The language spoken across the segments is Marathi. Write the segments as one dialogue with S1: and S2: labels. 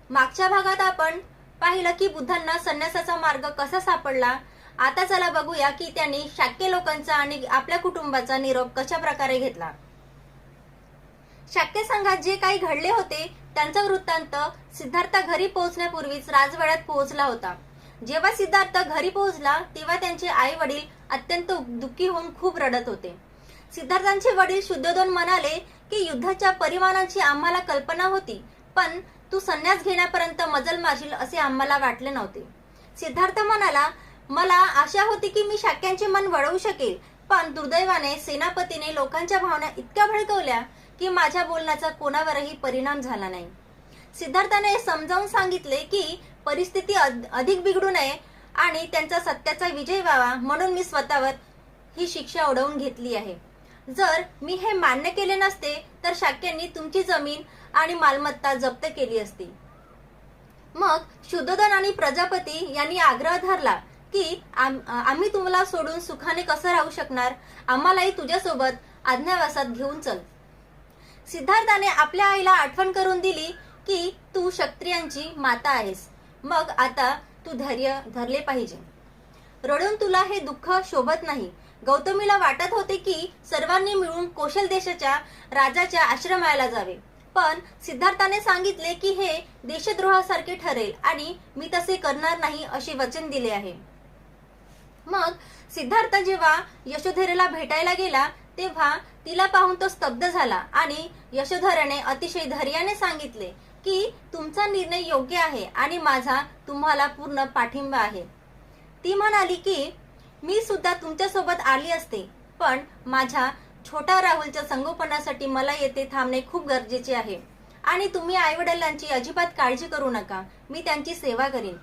S1: मागच्या भागात आपण पाहिलं की बुद्धांना संन्यासाचा मार्ग कसा सापडला। आता चला बघूया की त्यांनी शाक्य लोकांचा आणि आपल्या कुटुंबाचा निरोप कशा प्रकारे घेतला। शाक्य संघात जे काही घडले होते त्यांचा वृत्तांत सिद्धार्थ घरी पोहोचण्यापूर्वीच राजवाड्यात पोहोचला होता। जेव्हा सिद्धार्थ घरी पोहोचला तेव्हा त्यांचे आई वडील अत्यंत दुःखी होऊन खूप रडत होते। सिद्धार्थांचे वडील शुद्धोधन म्हणाले की युद्धाच्या परिमाणांची आम्हाला कल्पना होती, पण तू संन्यास घेण्यापर्यंत मजल मारशील असे आम्हाला वाटले नव्हते। सिद्धार्थ म्हणाला, मला आशा होती की मी शाक्यांचे मन वळवू शकेल, पण दुर्दैवाने सेनापतीने लोकांच्या भावना इतक्या भडकवल्या की माझ्या बोलण्याचा कोणावरही परिणाम झाला नाही। सिद्धार्थाने समजावून सांगितले की परिस्थिती अधिक बिघडू नये आणि त्यांचा सत्याचा विजय व्हावा म्हणून मी स्वतःवर ही शिक्षा ओढवून घेतली आहे। जर मी हे मान्य केले नसते तर शाक्यांनी तुमची जमीन आणि मालमत्ता जप्त केली असती। मग शुद्धोधन आणि प्रजापती यांनी आग्रह धरला की आम्ही तुम्हाला सोडून सुखाने कसं राहू शकणार, आम्हालाही तुझ्यासोबत अज्ञातवासात घेऊन चल। सिद्धार्थाने आपल्या आईला आठवण करून दिली की तू क्षत्रियांची माता आहेस, मग आता तू धैर्य धरले पाहिजे। रडून तुला हे दुःख शोभत नाही। गौतमीला वाटत होते की सर्वांनी मिळून कौशल देशाच्या राजाच्या आश्रमाला जावे, पण सिद्धार्थाने सांगितले की हे देशद्रोहासारखे ठरेल आणि मी तसे करणार नाही असे वचन दिले आहे। मग सिद्धार्थ जेव्हा यशोधरेला भेटायला गेला तेव्हा तिला पाहून तो स्तब्ध झाला आणि यशोधरेने अतिशय धैर्याने सांगितले की तुमचा निर्णय योग्य आहे आणि माझा तुम्हाला पूर्ण पाठिंबा आहे। ती म्हणाली की मी सुद्धा तुमच्यासोबत आली असते, पण माझ्या छोट्या राहुलच्या संगोपनासाठी मला येथे थांबणे खूप गरजेचे आहे आणि तुम्ही आईवडिलांची अजिबात काळजी करू नका, मी त्यांची सेवा करीन।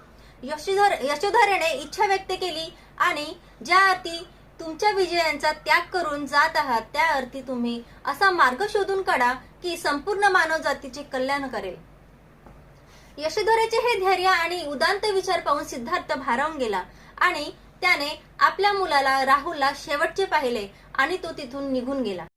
S1: यशोधरेने इच्छा व्यक्त केली आणि ज्या अर्थी तुमच्या विजयांचा त्याग करून जात आहात त्या अर्थी तुम्ही असा मार्ग शोधून काढा की संपूर्ण मानवजातीचे कल्याण करेल। यशोधरेचे हे धैर्य आणि उदात्त विचार पाहून सिद्धार्थ भारावून गेला आणि त्याने आपल्या मुलाला राहुलला शेवटचे पाहिले आणि तो तिथून निघून गेला।